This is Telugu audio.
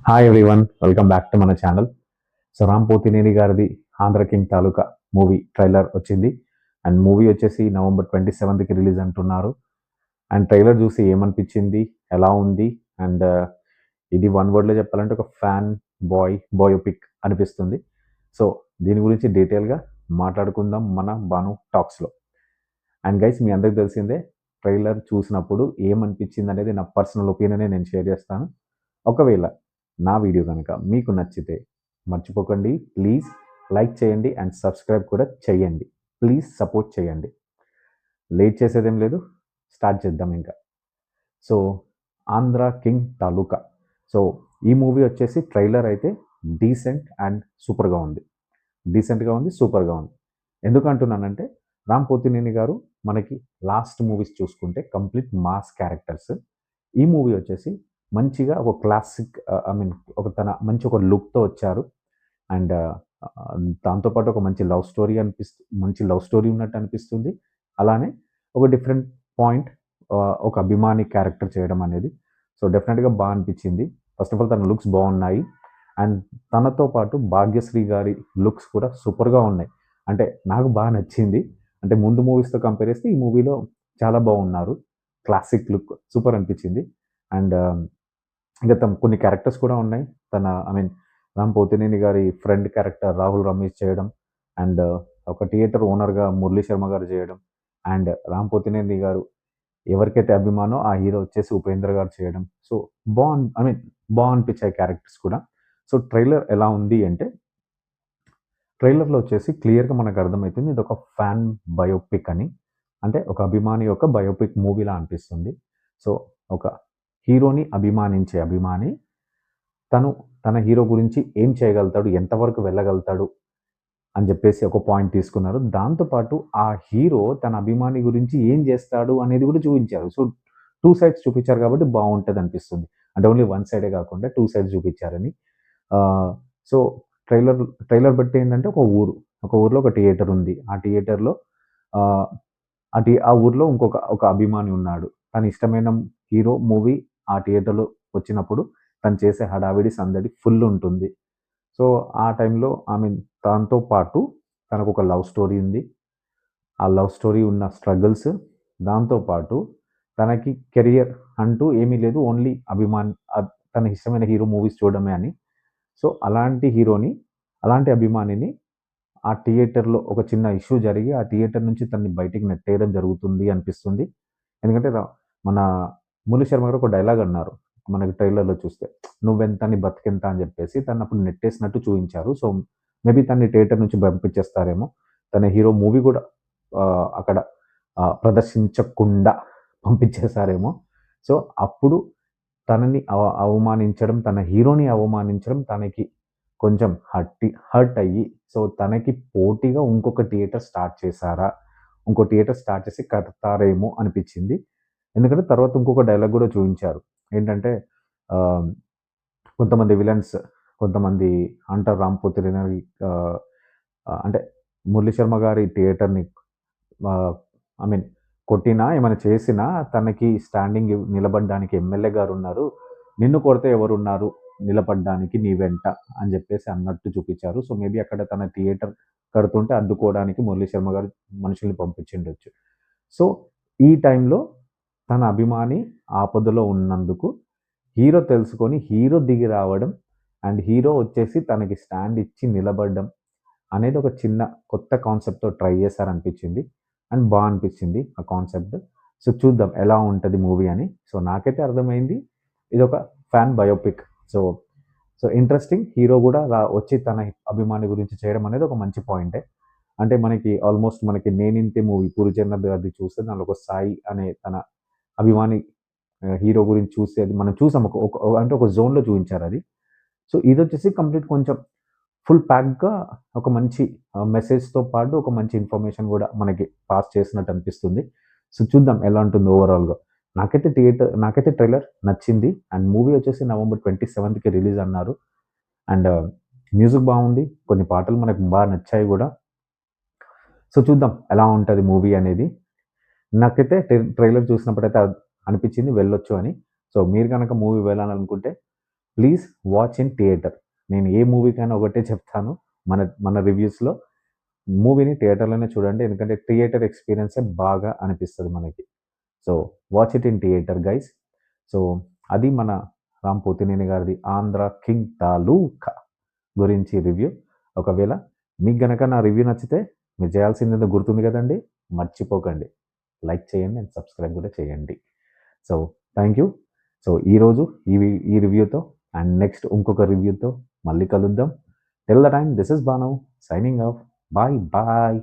Hi everyone, welcome back to మన ఛానల్. సో రామ్ పోతినేని గారిది ఆంధ్ర కింగ్ తాలూకా మూవీ ట్రైలర్ వచ్చింది. అండ్ మూవీ వచ్చేసి November 27కి రిలీజ్ అంటున్నారు. అండ్ ట్రైలర్ చూసి ఏమనిపించింది, ఎలా ఉంది, అండ్ ఇది వన్ వర్డ్లో చెప్పాలంటే ఒక ఫ్యాన్ బయోపిక్ అనిపిస్తుంది. సో దీని గురించి డీటెయిల్గా మాట్లాడుకుందాం మన బాను టాక్స్లో. అండ్ గైస్, మీ అందరికి తెలిసిందే, ట్రైలర్ చూసినప్పుడు ఏమనిపించింది అనేది నా పర్సనల్ ఒపీనియనే నేను షేర్ చేస్తాను. ఒకవేళ నా వీడియో కనుక మీకు నచ్చితే మర్చిపోకండి, ప్లీజ్ లైక్ చేయండి అండ్ సబ్స్క్రైబ్ కూడా చేయండి. ప్లీజ్ సపోర్ట్ చేయండి. లేట్ చేసేదేం లేదు, స్టార్ట్ చేద్దాం ఇంకా. సో ఆంధ్ర కింగ్ తాలూకా. సో ఈ మూవీ వచ్చేసి ట్రైలర్ అయితే డీసెంట్ అండ్ సూపర్గా ఉంది. డీసెంట్గా ఉంది, సూపర్గా ఉంది. ఎందుకు అంటున్నానంటే, రామ్ పోతినేని గారు మనకి లాస్ట్ మూవీస్ చూసుకుంటే కంప్లీట్ మాస్ క్యారెక్టర్స్. ఈ మూవీ వచ్చేసి మంచిగా ఒక క్లాసిక్, ఒక తన మంచి ఒక లుక్తో వచ్చారు. అండ్ దాంతోపాటు ఒక మంచి లవ్ స్టోరీ ఉన్నట్టు అనిపిస్తుంది. అలానే ఒక డిఫరెంట్ పాయింట్, ఒక అభిమాని క్యారెక్టర్ చేయడం అనేది సో డెఫినెట్గా బాగా అనిపించింది. ఫస్ట్ ఆఫ్ ఆల్ తన లుక్స్ బాగున్నాయి. అండ్ తనతో పాటు భాగ్యశ్రీ గారి లుక్స్ కూడా సూపర్గా ఉన్నాయి. అంటే నాకు బాగా నచ్చింది. అంటే ముందు మూవీస్తో కంపేర్ చేస్తే ఈ మూవీలో చాలా బాగున్నారు. క్లాసిక్ లుక్ సూపర్ అనిపించింది. అండ్ ఇంకా కొన్ని క్యారెక్టర్స్ కూడా ఉన్నాయి. తన రామ్ పోతినేని గారి ఫ్రెండ్ క్యారెక్టర్ రాహుల్ రమేష్ చేయడం, అండ్ ఒక థియేటర్ ఓనర్గా మురళీ శర్మ గారు చేయడం, అండ్ రామ్ పోతినేని గారు ఎవరికైతే అభిమానో ఆ హీరో వచ్చేసి ఉపేంద్ర గారు చేయడం. సో బాగా అనిపించాయి క్యారెక్టర్స్ కూడా. సో ట్రైలర్ ఎలా ఉంది అంటే, ట్రైలర్లో వచ్చేసి క్లియర్గా మనకు అర్థమవుతుంది ఇది ఒక ఫ్యాన్ బయోపిక్ అని. అంటే ఒక అభిమాని యొక్క బయోపిక్ మూవీలా అనిపిస్తుంది. సో ఒక హీరోని అభిమానించే అభిమాని తన హీరో గురించి ఏం చేయగలుగుతాడు, ఎంతవరకు వెళ్ళగలుగుతాడు అని చెప్పేసి ఒక పాయింట్ తీసుకున్నారు. దాంతోపాటు ఆ హీరో తన అభిమాని గురించి ఏం చేస్తాడు అనేది కూడా చూపించారు. సో 2 సైడ్స్ చూపించారు కాబట్టి బాగుంటుంది అనిపిస్తుంది. అంటే ఓన్లీ వన్ సైడే కాకుండా 2 సైడ్స్ చూపించారని. సో ట్రైలర్ బట్టి ఏంటంటే, ఒక ఊర్లో ఒక థియేటర్ ఉంది. ఆ థియేటర్లో ఆ ఊర్లో ఒక అభిమాని ఉన్నాడు. తన ఇష్టమైన హీరో మూవీ ఆ థియేటర్లో వచ్చినప్పుడు తను చేసే హడావిడి సందడి ఫుల్ ఉంటుంది. సో ఆ టైంలో దాంతో పాటు తనకు ఒక లవ్ స్టోరీ ఉంది. ఆ లవ్ స్టోరీ ఉన్న స్ట్రగుల్స్, దాంతోపాటు తనకి కెరియర్ అంటూ ఏమీ లేదు, ఓన్లీ తనకి ఇష్టమైన హీరో మూవీస్ చూడడమే అని. సో అలాంటి అభిమానిని ఆ థియేటర్లో ఒక చిన్న ఇష్యూ జరిగి ఆ థియేటర్ నుంచి తనని బయటికి నెట్టేయడం జరుగుతుంది అనిపిస్తుంది. ఎందుకంటే మన మురళీ శర్మ గారు ఒక డైలాగ్ అన్నారు మనకి ట్రైలర్లో చూస్తే, నువ్వెంత నీ బతికెంత అని చెప్పేసి తను అప్పుడు నెట్టేసినట్టు చూపించారు. సో మేబీ తనని థియేటర్ నుంచి పంపించేస్తారేమో, తన హీరో మూవీ కూడా అక్కడ ప్రదర్శించకుండా పంపించేశారేమో. సో అప్పుడు తనని అవమానించడం, తన హీరోని అవమానించడం తనకి కొంచెం హర్ట్ అయ్యి, సో తనకి పోటీగా ఇంకొక థియేటర్ స్టార్ట్ చేసి కడతారేమో అనిపించింది. ఎందుకంటే తర్వాత ఇంకొక డైలాగ్ కూడా చూపించారు. ఏంటంటే కొంతమంది విలన్స్, కొంతమంది అంటారు రామ్ పోతినేని అంటే మురళీ శర్మ గారి థియేటర్ని కొట్టినా ఏమైనా చేసినా తనకి స్టాండింగ్ నిలబడడానికి ఎమ్మెల్యే గారు ఉన్నారు, నిన్ను కొడితే ఎవరున్నారు నిలబడడానికి నీ వెంట అని చెప్పేసి అన్నట్టు చూపించారు. సో మేబీ అక్కడ తన థియేటర్ కడుతుంటే అడ్డుకోవడానికి మురళీ శర్మ గారు మనుషుల్ని పంపించిండొచ్చు. సో ఈ టైంలో తన అభిమాని ఆపదలో ఉన్నందుకు హీరో తెలుసుకొని హీరో దిగి రావడం, అండ్ హీరో వచ్చేసి తనకి స్టాండ్ ఇచ్చి నిలబడడం అనేది ఒక చిన్న కొత్త కాన్సెప్ట్తో ట్రై చేశారనిపించింది. అండ్ బాగా అనిపించింది ఆ కాన్సెప్ట్. సో చూద్దాం ఎలా ఉంటుంది మూవీ అని. సో నాకైతే అర్థమైంది ఇది ఒక fan biopic. So interesting. Hero కూడా వచ్చి తన అభిమాని గురించి చేయడం అనేది ఒక మంచి పాయింటే. అంటే మనకి నేనింతే మూవీ పూరి జగన్నాథ్ గారిది చూస్తే దానిలో ఒక సాయి అనే తన అభిమాని హీరో గురించి చూసేది మనం చూసాం. అంటే ఒక జోన్లో చూపించారు అది. సో ఇది వచ్చేసి కంప్లీట్ కొంచెం ఫుల్ ప్యాక్గా ఒక మంచి మెసేజ్తో పాటు ఒక మంచి ఇన్ఫర్మేషన్ కూడా మనకి పాస్ చేసినట్టు అనిపిస్తుంది. సో చూద్దాం ఎలా ఉంటుంది ఓవరాల్గా. నాకైతే ట్రైలర్ నచ్చింది. అండ్ మూవీ వచ్చేసి November 27కి రిలీజ్ అన్నారు. అండ్ మ్యూజిక్ బాగుంది, కొన్ని పాటలు మనకు బాగా నచ్చాయి కూడా. సో చూద్దాం ఎలా ఉంటుంది మూవీ అనేది. నాకైతే ట్రైలర్ చూసినప్పుడైతే అనిపించింది వెళ్ళొచ్చు అని. సో మీరు కనుక మూవీ వెళ్ళాలనుకుంటే ప్లీజ్ వాచ్ ఇన్ థియేటర్. నేను ఏ మూవీకైనా ఒకటే చెప్తాను మన మన రివ్యూస్‌లో, మూవీని థియేటర్‌లోనే చూడండి. ఎందుకంటే థియేటర్ ఎక్స్‌పీరియన్సే బాగా అనిపిస్తది మనకి. So, watch it in theatre guys. So, అది మన రామ్ పోతినేని గారిది 'ఆంధ్ర కింగ్ తాలూకా' గురించి రివ్యూ. ఒకవేళ మీకు గనక నా రివ్యూ నచ్చితే మీరు చేయాల్సిందేదో గుర్తుంది కదండీ! మర్చిపోకండి. లైక్ చేయండి అండ్ సబ్స్క్రైబ్ కూడా చేయండి. So, thank you. సో, ఈరోజు ఈ రివ్యూతో అండ్ నెక్స్ట్ ఇంకొక రివ్యూతో మళ్ళీ కలుద్దాం. Till the time this is Banu signing off. Bye bye.